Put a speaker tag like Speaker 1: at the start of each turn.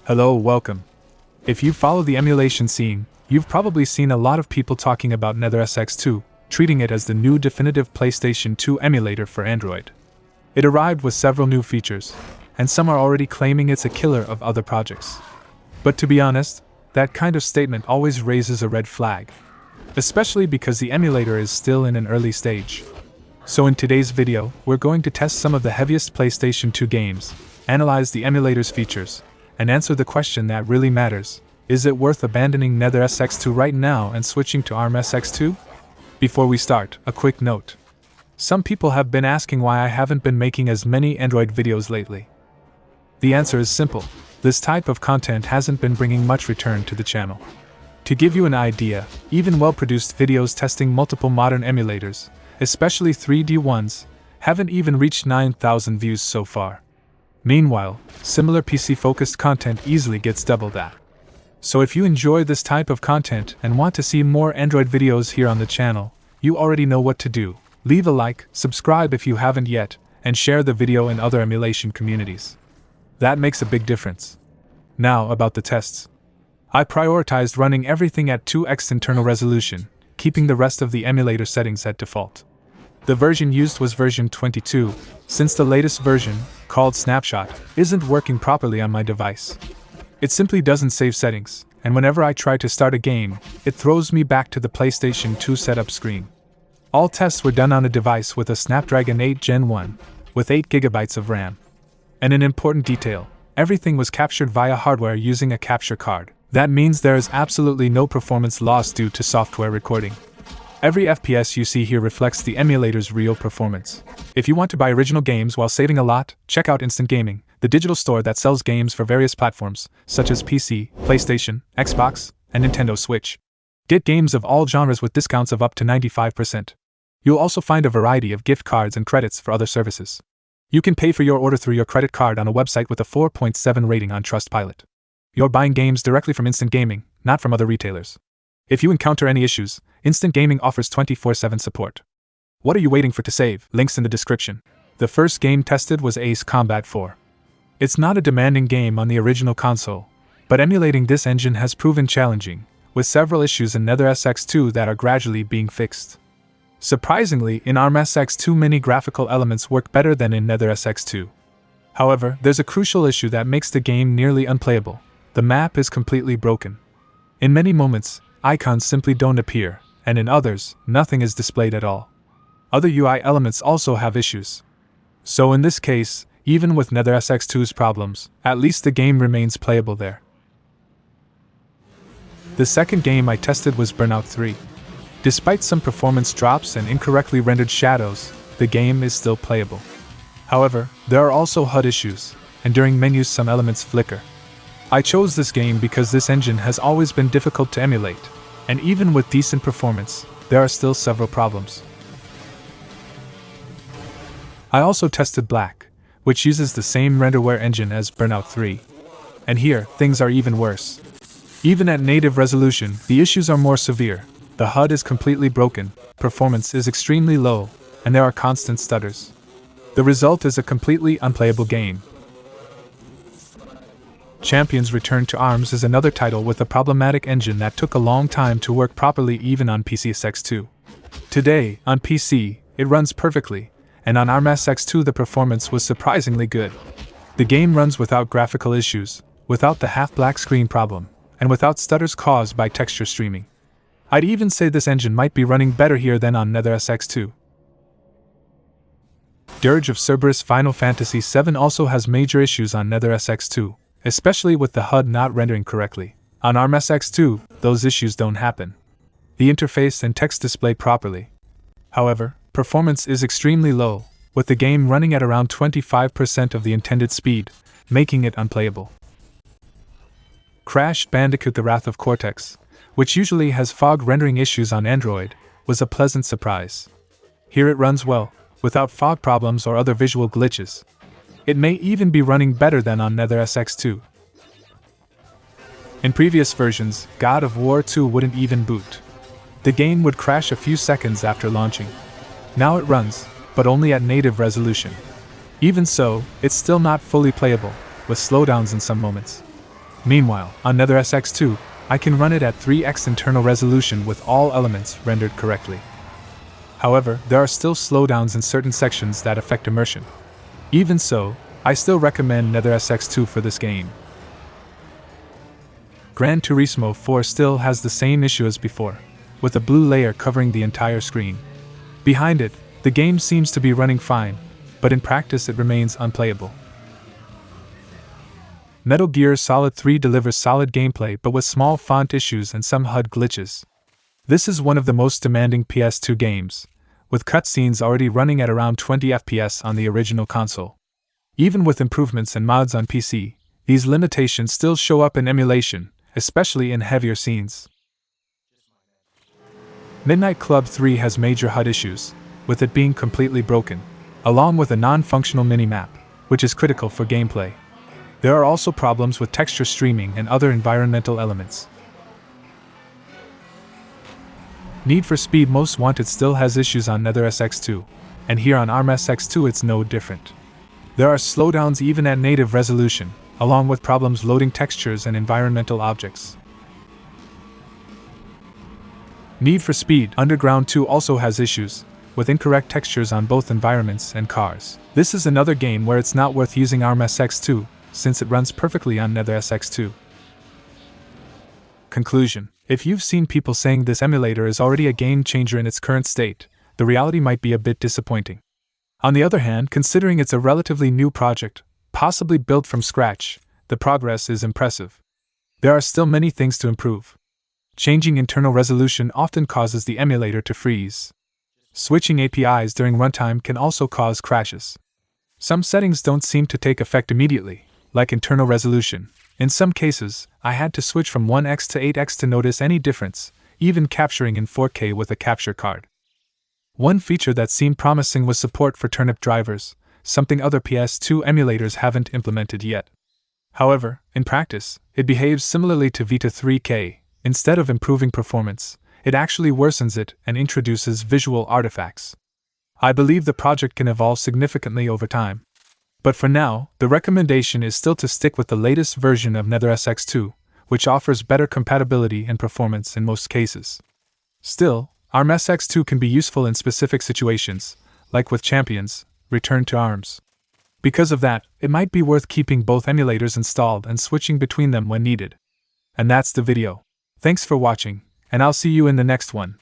Speaker 1: Hello, welcome. If you follow the emulation scene, you've probably seen a lot of people talking about NetherSX2, treating it as the new definitive PlayStation 2 emulator for Android. It arrived with several new features, and some are already claiming it's a killer of other projects. But to be honest, that kind of statement always raises a red flag, especially because the emulator is still in an early stage. So in today's video, we're going to test some of the heaviest PlayStation 2 games, analyze the emulator's features, and answer the question that really matters: is it worth abandoning NetherSX2 right now and switching to ArmSX2? Before we start, a quick note. Some people have been asking why I haven't been making as many Android videos lately. The answer is simple: this type of content hasn't been bringing much return to the channel. To give you an idea, even well-produced videos testing multiple modern emulators, especially 3D ones, haven't even reached 9,000 views so far. Meanwhile, similar PC-focused content easily gets double that. So if you enjoy this type of content and want to see more Android videos here on the channel, you already know what to do. Leave a like, subscribe if you haven't yet, and share the video in other emulation communities. That makes a big difference. Now about the tests. I prioritized running everything at 2x internal resolution, keeping the rest of the emulator settings at default. The version used was version 22, since the latest version, called Snapshot, isn't working properly on my device. It simply doesn't save settings, and whenever I try to start a game, it throws me back to the PlayStation 2 setup screen. All tests were done on a device with a Snapdragon 8 Gen 1, with 8GB of RAM. And an important detail, everything was captured via hardware using a capture card. That means there is absolutely no performance loss due to software recording. Every FPS you see here reflects the emulator's real performance. If you want to buy original games while saving a lot, check out Instant Gaming, the digital store that sells games for various platforms, such as PC, PlayStation, Xbox, and Nintendo Switch. Get games of all genres with discounts of up to 95%. You'll also find a variety of gift cards and credits for other services. You can pay for your order through your credit card on a website with a 4.7 rating on Trustpilot. You're buying games directly from Instant Gaming, not from other retailers. If you encounter any issues, Instant Gaming offers 24/7 support. What are you waiting for to save? Links in the description. The first game tested was Ace Combat 4. It's not a demanding game on the original console, but emulating this engine has proven challenging, with several issues in NetherSX2 that are gradually being fixed. Surprisingly, in ArmSX2 many graphical elements work better than in NetherSX2. However, there's a crucial issue that makes the game nearly unplayable. The map is completely broken. In many moments, icons simply don't appear, and in others, nothing is displayed at all. Other UI elements also have issues. So in this case, even with NetherSX2's problems, at least the game remains playable there. The second game I tested was Burnout 3. Despite some performance drops and incorrectly rendered shadows, the game is still playable. However, there are also HUD issues, and during menus some elements flicker. I chose this game because this engine has always been difficult to emulate, and even with decent performance, there are still several problems. I also tested Black, which uses the same renderware engine as Burnout 3. And here, things are even worse. Even at native resolution, the issues are more severe. The HUD is completely broken, performance is extremely low, and there are constant stutters. The result is a completely unplayable game. Champions Return to Arms is another title with a problematic engine that took a long time to work properly even on PCSX2. Today, on PC, it runs perfectly, and on ArmSX2 the performance was surprisingly good. The game runs without graphical issues, without the half-black screen problem, and without stutters caused by texture streaming. I'd even say this engine might be running better here than on NetherSX2. Dirge of Cerberus Final Fantasy VII also has major issues on NetherSX2, especially with the HUD not rendering correctly. On ArmSX2, those issues don't happen. The interface and text display properly. However, performance is extremely low, with the game running at around 25% of the intended speed, making it unplayable. Crash Bandicoot: The Wrath of Cortex, which usually has fog rendering issues on Android, was a pleasant surprise. Here it runs well, without fog problems or other visual glitches. It may even be running better than on NetherSX2. In previous versions, God of War 2 wouldn't even boot. The game would crash a few seconds after launching. Now it runs, but only at native resolution. Even so, it's still not fully playable, with slowdowns in some moments. Meanwhile, on NetherSX2, I can run it at 3x internal resolution with all elements rendered correctly. However, there are still slowdowns in certain sections that affect immersion. Even so, I still recommend NetherSX2 for this game. Gran Turismo 4 still has the same issue as before, with a blue layer covering the entire screen. Behind it, the game seems to be running fine, but in practice it remains unplayable. Metal Gear Solid 3 delivers solid gameplay but with small font issues and some HUD glitches. This is one of the most demanding PS2 games, with cutscenes already running at around 20 FPS on the original console. Even with improvements and mods on PC, these limitations still show up in emulation, especially in heavier scenes. Midnight Club 3 has major HUD issues, with it being completely broken, along with a non-functional minimap, which is critical for gameplay. There are also problems with texture streaming and other environmental elements. Need for Speed Most Wanted still has issues on NetherSX2, and here on ArmSX2 it's no different. There are slowdowns even at native resolution, along with problems loading textures and environmental objects. Need for Speed Underground 2 also has issues, with incorrect textures on both environments and cars. This is another game where it's not worth using ArmSX2, since it runs perfectly on NetherSX2. Conclusion: if you've seen people saying this emulator is already a game changer in its current state, the reality might be a bit disappointing. On the other hand, considering it's a relatively new project, possibly built from scratch, the progress is impressive. There are still many things to improve. Changing internal resolution often causes the emulator to freeze. Switching APIs during runtime can also cause crashes. Some settings don't seem to take effect immediately, like internal resolution. In some cases, I had to switch from 1x to 8x to notice any difference, even capturing in 4K with a capture card. One feature that seemed promising was support for turnip drivers, something other PS2 emulators haven't implemented yet. However, in practice, it behaves similarly to Vita 3K. Instead of improving performance, it actually worsens it and introduces visual artifacts. I believe the project can evolve significantly over time. But for now, the recommendation is still to stick with the latest version of NetherSX2, which offers better compatibility and performance in most cases. Still, ArmSX2 can be useful in specific situations, like with Champions, Return to Arms. Because of that, it might be worth keeping both emulators installed and switching between them when needed. And that's the video. Thanks for watching, and I'll see you in the next one.